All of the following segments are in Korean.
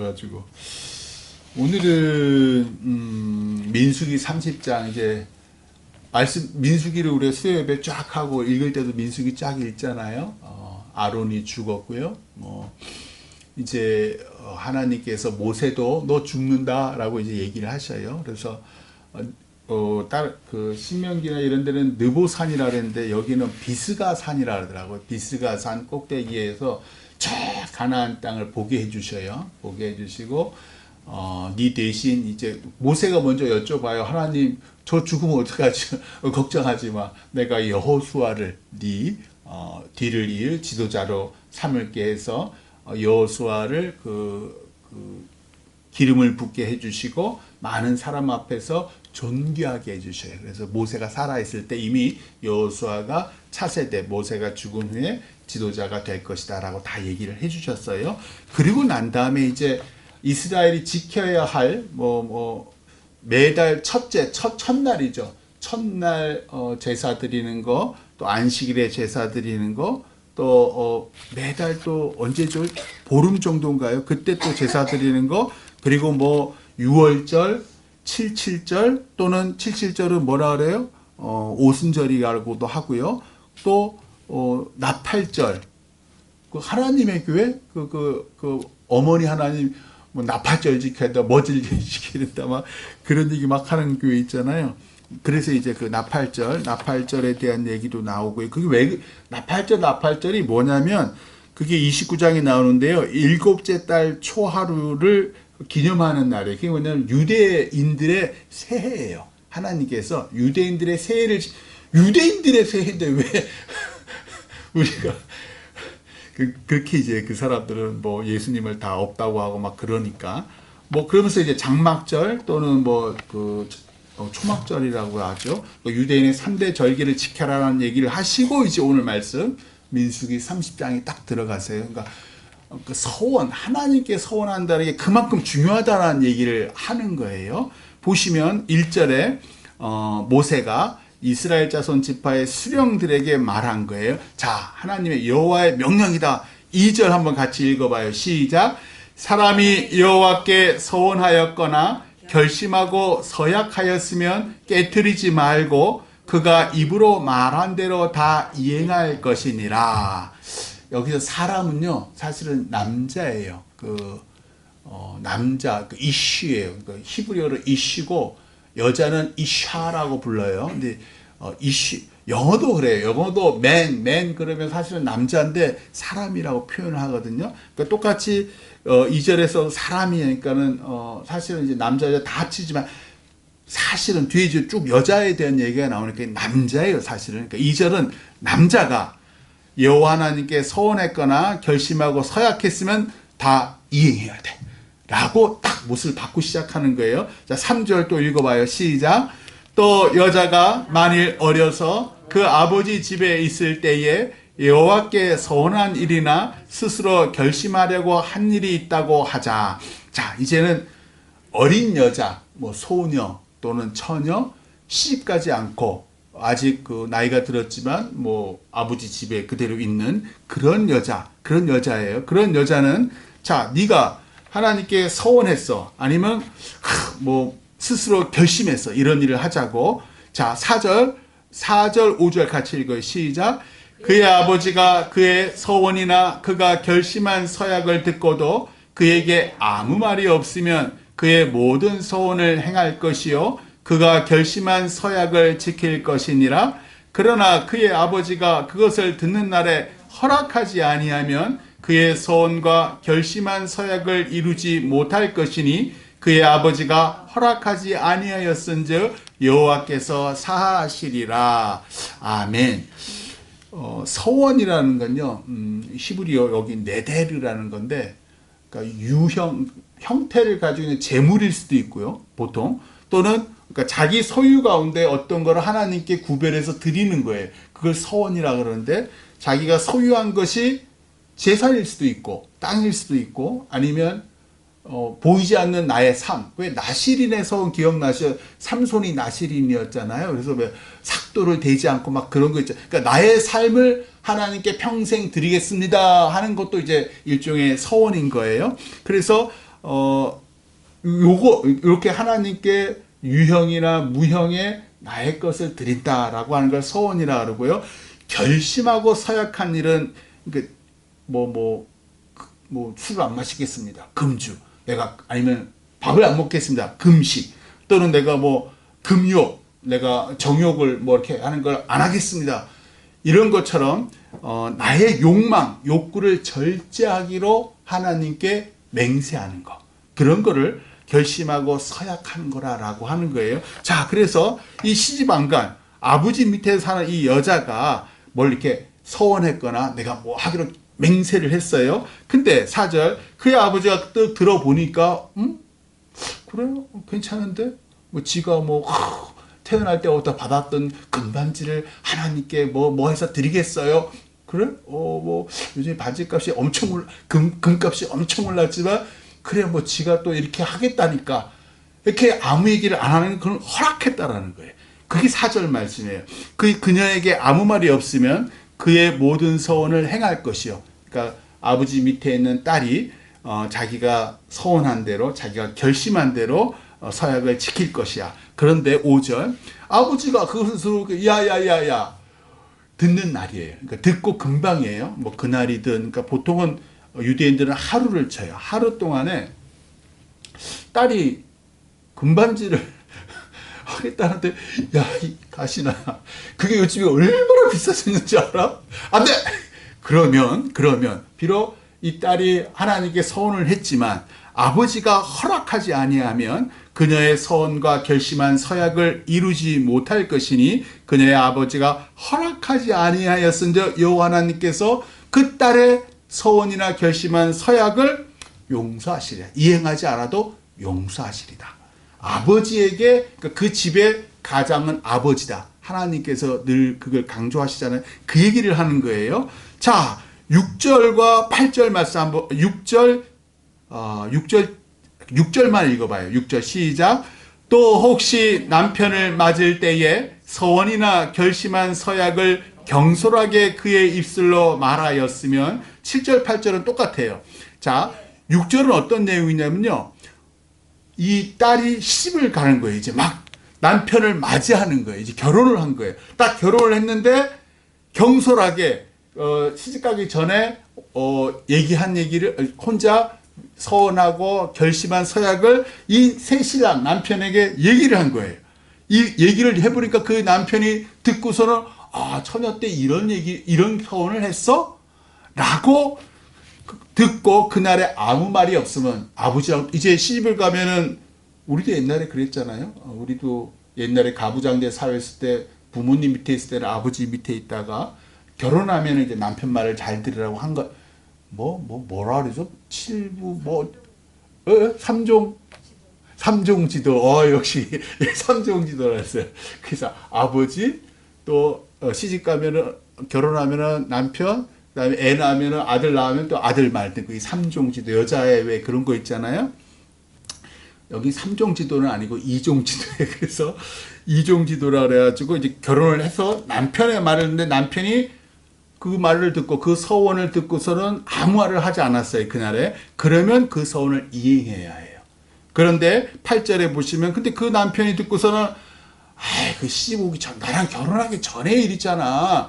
가지고 오늘은 민수기 30장 이제 말씀 민수기를 우리가 수요예배 쫙 하고 읽을 때도 민수기 쫙 읽잖아요. 아론이 죽었고요. 이제 하나님께서 모세도 너 죽는다라고 이제 얘기를 하셔요. 그래서 그 신명기나 이런 데는 느보산이라 그랬는데 여기는 비스가 산이라 그러더라고요. 비스가 산 꼭대기에서 저 가나안 땅을 보게 해주셔요. 보게 해주시고 네 대신 이제 모세가 먼저 여쭤봐요. 하나님 저 죽으면 어떡하지? 걱정하지 마. 내가 여호수아를 네 뒤를 이을 지도자로 삼을게 해서 여호수아를 그 기름을 붓게 해주시고 많은 사람 앞에서 존귀하게 해주셔요. 그래서 모세가 살아있을 때 이미 여호수아가 차세대 모세가 죽은 후에 지도자가 될 것이다 라고 다 얘기를 해주셨어요. 그리고 난 다음에 이제 이스라엘이 지켜야 할 매달 첫날이죠. 첫날 제사 드리는 거, 또 안식일에 제사 드리는 거, 또 매달 또 언제죠? 보름 정도인가요? 그때 또 제사 드리는 거, 그리고 6월절, 77절 또는 77절은 뭐라 그래요? 오순절이라고도 하고요. 또 나팔절, 그 하나님의 교회, 그 어머니 하나님 나팔절 지켜야 된다, 머질 지켜야 된다, 막 그런 얘기 막 하는 교회 있잖아요. 그래서 이제 그 나팔절에 대한 얘기도 나오고요. 그게 왜 나팔절이 뭐냐면 그게 29장에 나오는데요. 일곱째 달 초하루를 기념하는 날이에요. 그게 뭐냐면 유대인들의 새해예요. 하나님께서 유대인들의 새해인데 왜 우리가 그렇게 이제 그 사람들은 예수님을 다 없다고 하고 막 그러니까 그러면서 이제 장막절 또는 초막절이라고 하죠. 유대인의 3대 절기를 지켜라라는 얘기를 하시고 이제 오늘 말씀 민수기 30장이 딱 들어가세요. 그러니까 그 서원, 하나님께 서원한다는 게 그만큼 중요하다는 얘기를 하는 거예요. 보시면 1절에 모세가 이스라엘 자손 지파의 수령들에게 말한 거예요. 자, 하나님의 여호와의 명령이다. 2절 한번 같이 읽어봐요. 시작. 사람이 여호와께 서원하였거나 결심하고 서약하였으면 깨트리지 말고 그가 입으로 말한 대로 다 이행할 것이니라. 여기서 사람은요, 사실은 남자예요. 남자, 이슈예요. 히브리어로 이슈고, 여자는 이샤라고 불러요. 근데, 이슈, 영어도 그래요. 영어도 man 그러면 사실은 남자인데 사람이라고 표현을 하거든요. 그러니까 똑같이, 2절에서 사람이니까는, 사실은 이제 남자, 여자 다 합치지만, 사실은 뒤에 이제 쭉 여자에 대한 얘기가 나오니까 남자예요, 사실은. 그러니까 2절은 남자가 여호와 하나님께 서원했거나 결심하고 서약했으면 다 이행해야 돼 라고 딱 못을 받고 시작하는 거예요. 자, 3절 또 읽어봐요. 시작. 또 여자가 만일 어려서 그 아버지 집에 있을 때에 여호와께 서원한 일이나 스스로 결심하려고 한 일이 있다고 하자. 자, 이제는 어린 여자, 소녀 또는 처녀, 시집가지 않고 아직 나이가 들었지만 아버지 집에 그대로 있는 그런 여자예요. 그런 여자는 자, 네가 하나님께 서원했어. 아니면 스스로 결심했어. 이런 일을 하자고. 자, 4절, 5절 같이 읽어요. 시작. 그의 아버지가 그의 서원이나 그가 결심한 서약을 듣고도 그에게 아무 말이 없으면 그의 모든 서원을 행할 것이요 그가 결심한 서약을 지킬 것이니라. 그러나 그의 아버지가 그것을 듣는 날에 허락하지 아니하면 그의 서원과 결심한 서약을 이루지 못할 것이니 그의 아버지가 허락하지 아니하였은즉 여호와께서 사하시리라. 아멘. 서원이라는 건요, 히브리어 여기 네데르라는 건데, 그러니까 형태를 가지고 있는 재물일 수도 있고요, 보통. 또는 그러니까 자기 소유 가운데 어떤 거를 하나님께 구별해서 드리는 거예요. 그걸 서원이라 그러는데, 자기가 소유한 것이 재산일 수도 있고 땅일 수도 있고 아니면 보이지 않는 나의 삶. 왜 나실인의 서원 기억나시죠? 삼손이 나실인이었잖아요. 그래서 왜 삭도를 대지 않고 막 그런 거 있죠. 그러니까 나의 삶을 하나님께 평생 드리겠습니다 하는 것도 이제 일종의 서원인 거예요. 그래서 요거 이렇게 하나님께 유형이나 무형의 나의 것을 드린다라고 하는 걸 서원이라 그러고요. 결심하고 서약한 일은 술을 안 마시겠습니다. 금주. 내가 아니면 밥을 안 먹겠습니다. 금식. 또는 내가 금욕, 내가 정욕을 이렇게 하는 걸 안 하겠습니다. 이런 것처럼 나의 욕망, 욕구를 절제하기로 하나님께 맹세하는 거. 그런 거를 결심하고 서약하는 거라고 하는 거예요. 자, 그래서 이 시집안간 아버지 밑에 사는 이 여자가 뭘 이렇게 서원했거나 내가 하기로 맹세를 했어요. 근데 4절 그의 아버지가 또 들어보니까 그래요? 괜찮은데? 지가 태어날 때부터 받았던 금반지를 하나님께 해서 드리겠어요? 그래? 요즘 반지값이 금값이 엄청 올랐지만 그래 지가 또 이렇게 하겠다니까 이렇게 아무 얘기를 안 하는 그런 허락했다라는 거예요. 그게 4절 말씀이에요. 그녀에게 아무 말이 없으면 그의 모든 서원을 행할 것이요. 그러니까 아버지 밑에 있는 딸이 자기가 서원한 대로 자기가 결심한 대로 서약을 지킬 것이야. 그런데 5절 아버지가 그것을 야야야야 듣는 날이에요. 그러니까 듣고 금방이에요. 그날이든 그러니까 보통은 유대인들은 하루를 쳐요. 하루 동안에 딸이 금반지를 하겠다는데 이 가시나 그게 요즘에 얼마나 비싸졌는지 알아? 안 돼! 그러면 비록 이 딸이 하나님께 서원을 했지만 아버지가 허락하지 아니하면 그녀의 서원과 결심한 서약을 이루지 못할 것이니 그녀의 아버지가 허락하지 아니하였은즉 여호와 하나님께서 그 딸의 서원이나 결심한 서약을 용서하시리라. 이행하지 않아도 용서하시리다. 아버지에게 그 집의 가장은 아버지다. 하나님께서 늘 그걸 강조하시잖아요. 그 얘기를 하는 거예요. 자, 6절과 8절 말씀 한번 6절만 읽어봐요. 6절 시작. 또 혹시 남편을 맞을 때에 서원이나 결심한 서약을 경솔하게 그의 입술로 말하였으면 7절 8절은 똑같아요. 자, 6절은 어떤 내용이냐면요. 이 딸이 시집을 가는 거예요. 이제 막 남편을 맞이하는 거예요. 이제 결혼을 한 거예요. 딱 결혼을 했는데 경솔하게 시집 가기 전에 얘기한 얘기를 혼자 서원하고 결심한 서약을 이 새 신랑 남편에게 얘기를 한 거예요. 이 얘기를 해보니까 그 남편이 듣고서는 처녀 때 이런 서원을 했어? 라고 듣고 그날에 아무 말이 없으면 아버지랑 이제 시집을 가면은 우리도 옛날에 그랬잖아요. 우리도 옛날에 가부장제 사회했을 때 부모님 밑에 있을 때는 아버지 밑에 있다가 결혼하면 이제 남편 말을 잘 들으라고 한 거. 뭐라 그러죠? 삼종지도. 역시 삼종지도라 했어요. 그래서 아버지 또 시집 가면은 결혼하면은 남편, 그다음에 애 낳으면은 아들 낳으면 또 아들 말 듣고 이 삼종지도 여자의 왜 그런 거 있잖아요. 여기 삼종지도는 아니고 이종지도예요. 그래서 이종지도라 그래가지고 이제 결혼을 해서 남편의 말을 듣는데 남편이 그 말을 듣고 그 서원을 듣고서는 아무 말을 하지 않았어요. 그날에. 그러면 그 서원을 이행해야 해요. 그런데 8절에 보시면 근데 그 남편이 듣고서는 그 시집 오기 전 나랑 결혼하기 전에 일이잖아.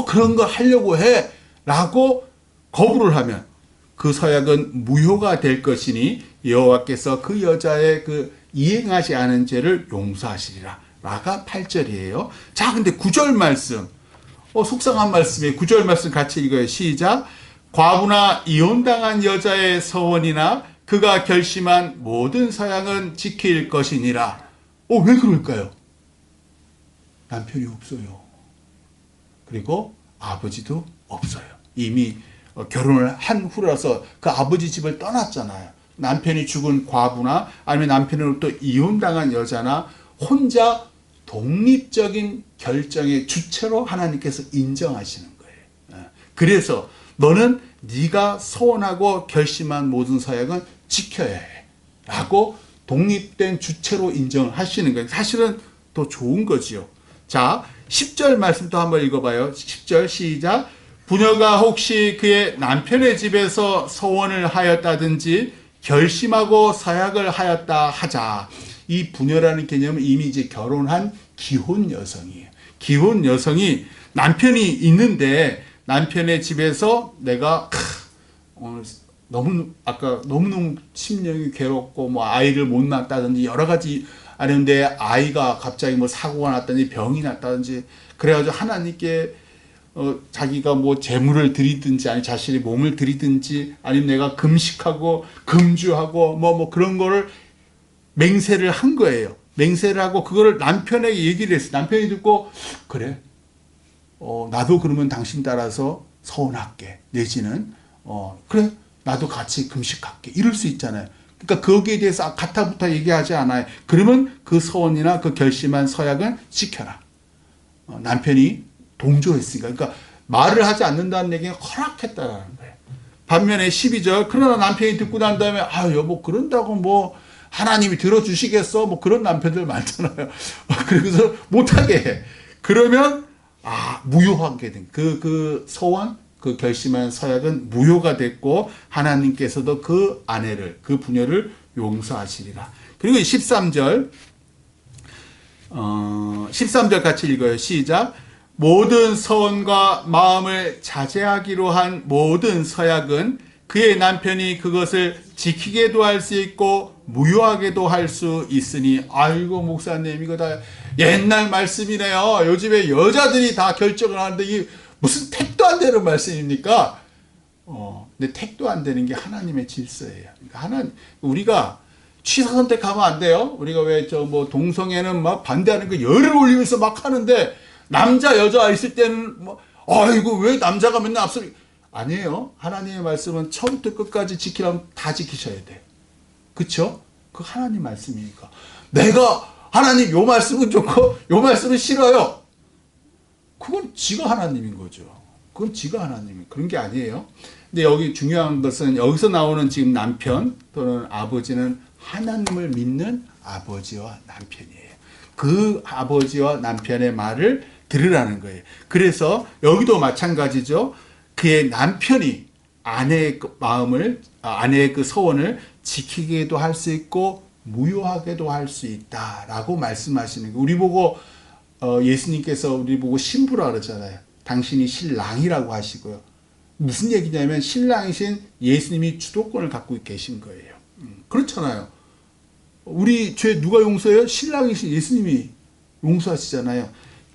그런 거 하려고 해. 라고 거부를 하면 그 서약은 무효가 될 것이니 여호와께서 그 여자의 그 이행하지 않은 죄를 용서하시리라. 라가 8절이에요. 자, 근데 9절 말씀. 속상한 말씀이에요. 9절 말씀 같이 읽어요. 시작. 과부나 이혼당한 여자의 서원이나 그가 결심한 모든 서약은 지킬 것이니라. 왜 그럴까요? 남편이 없어요. 그리고 아버지도 없어요. 이미 결혼을 한 후라서 그 아버지 집을 떠났잖아요. 남편이 죽은 과부나 아니면 남편으로 또 이혼당한 여자나 혼자 독립적인 결정의 주체로 하나님께서 인정하시는 거예요. 그래서 너는 네가 서원하고 결심한 모든 서약은 지켜야 해. 라고 독립된 주체로 인정하시는 거예요. 사실은 더 좋은 거지요. 자, 10절 말씀도 한번 읽어봐요. 10절 시작. 부녀가 혹시 그의 남편의 집에서 서원을 하였다든지 결심하고 서약을 하였다 하자. 이 부녀라는 개념은 이미 이제 결혼한 기혼 여성이에요. 기혼 여성이 남편이 있는데 남편의 집에서 내가 너무너무 심령이 괴롭고 뭐 아이를 못 낳았다든지 여러 가지 아닌데 아이가 갑자기 뭐 사고가 났다든지 병이 났다든지 그래가지고 하나님께 자기가 뭐 재물을 드리든지 아니 자신의 몸을 드리든지 아니면 내가 금식하고 금주하고 뭐 그런 거를 맹세를 한 거예요. 맹세를 하고 그거를 남편에게 얘기를 했어요. 남편이 듣고 그래 나도 그러면 당신 따라서 서원할게 내지는 그래 나도 같이 금식할게 이럴 수 있잖아요. 그러니까 거기에 대해서 가타부타 얘기하지 않아요. 그러면 그 서원이나 그 결심한 서약은 지켜라. 남편이 동조했으니까. 그러니까 말을 하지 않는다는 얘기는 허락했다라는 거예요. 반면에 12절 그러나 남편이 듣고 난 다음에 여보 그런다고 뭐 하나님이 들어주시겠어? 뭐 그런 남편들 많잖아요. 그래서 못하게 해. 그러면 무효하게 된 그 서원 그 결심한 서약은 무효가 됐고 하나님께서도 그 아내를 그 부녀를 용서하시리라. 그리고 13절 13절 같이 읽어요. 시작. 모든 서원과 마음을 자제하기로 한 모든 서약은 그의 남편이 그것을 지키게도 할 수 있고 무효하게도 할 수 있으니 아이고 목사님 이거 다 옛날 말씀이네요. 요즘에 여자들이 다 결정을 하는데 이게 무슨 택도 안 되는 말씀입니까? 근데 택도 안 되는 게 하나님의 질서예요. 그러니까 우리가 취사 선택하면 안 돼요. 우리가 왜 뭐 동성애는 막 반대하는 거 열을 올리면서 막 하는데 남자 여자 있을 때는 뭐 아이고 왜 남자가 맨날 앞서 아니에요. 하나님의 말씀은 처음부터 끝까지 지키려면 다 지키셔야 돼. 그쵸? 그 하나님 말씀이니까. 내가 하나님 요 말씀은 좋고 요 말씀은 싫어요. 그건 지가 하나님인 거죠. 그건 지가 하나님인 그런 게 아니에요. 근데 여기 중요한 것은 여기서 나오는 지금 남편 또는 아버지는 하나님을 믿는 아버지와 남편이에요. 그 아버지와 남편의 말을 들으라는 거예요. 그래서 여기도 마찬가지죠. 그의 남편이 아내의 그 마음을 아내의 그 소원을 지키게도 할 수 있고 무효하게도 할 수 있다라고 말씀하시는 거예요. 우리 보고 예수님께서 우리 보고 신부라 그러잖아요. 당신이 신랑이라고 하시고요. 무슨 얘기냐면 신랑이신 예수님이 주도권을 갖고 계신 거예요. 그렇잖아요. 우리 죄 누가 용서해요? 신랑이신 예수님이 용서하시잖아요.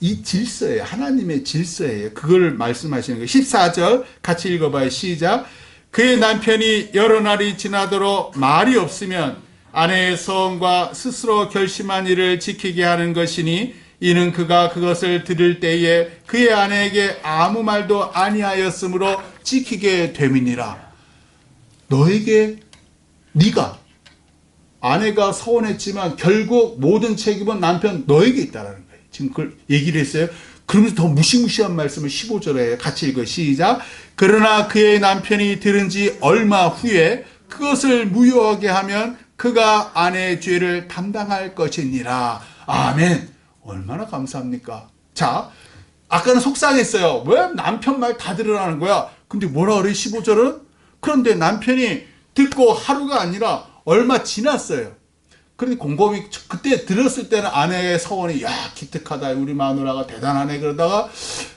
이 질서예요. 하나님의 질서예요. 그걸 말씀하시는 거예요. 14절 같이 읽어봐요. 시작. 그의 남편이 여러 날이 지나도록 말이 없으면 아내의 소원과 스스로 결심한 일을 지키게 하는 것이니 이는 그가 그것을 들을 때에 그의 아내에게 아무 말도 아니하였으므로 지키게 됨이니라. 너에게 네가 아내가 서운했지만 결국 모든 책임은 남편 너에게 있다라는 거예요. 지금 그걸 얘기를 했어요. 그러면서 더 무시무시한 말씀을 15절에 같이 읽어요. 시작. 그러나 그의 남편이 들은 지 얼마 후에 그것을 무효하게 하면 그가 아내의 죄를 담당할 것이니라. 아멘. 얼마나 감사합니까? 자, 아까는 속상했어요. 왜 남편 말 다 들으라는 거야? 근데 뭐라 그래? 15절은? 그런데 남편이 듣고 하루가 아니라 얼마 지났어요. 그런데 곰곰이 그때 들었을 때는 아내의 서원이 기특하다. 우리 마누라가 대단하네. 그러다가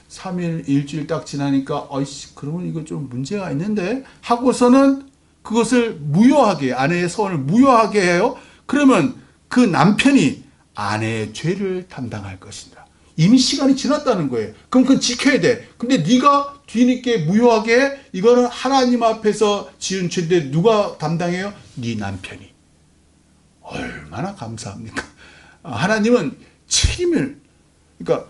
3일 일주일 딱 지나니까 그러면 이거 좀 문제가 있는데 하고서는 그것을 무효하게 아내의 서원을 무효하게 해요. 그러면 그 남편이 아내의 죄를 담당할 것이다. 이미 시간이 지났다는 거예요. 그럼 그건 지켜야 돼. 근데 네가 뒤늦게 무효하게 해? 이거는 하나님 앞에서 지은 죄인데 누가 담당해요? 네 남편이. 얼마나 감사합니까? 하나님은 책임을 그러니까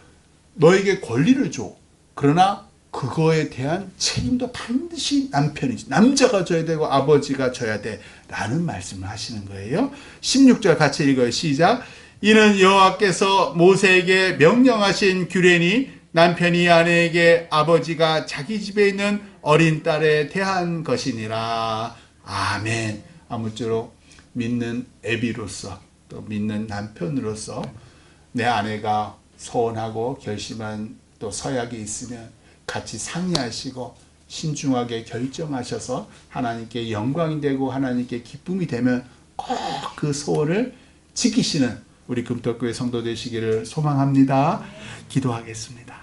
너에게 권리를 줘. 그러나 그거에 대한 책임도 반드시 남편이지. 남자가 져야 되고 아버지가 져야 돼. 라는 말씀을 하시는 거예요. 16절 같이 읽어요. 시작. 이는 여호와께서 모세에게 명령하신 규례니 남편이 아내에게 아버지가 자기 집에 있는 어린 딸에 대한 것이니라. 아멘. 아무쪼록 믿는 애비로서 또 믿는 남편으로서 내 아내가 소원하고 결심한 또 서약이 있으면 같이 상의하시고 신중하게 결정하셔서 하나님께 영광이 되고 하나님께 기쁨이 되면 꼭 그 소원을 지키시는 우리 금떡교회 성도 되시기를 소망합니다. 기도하겠습니다.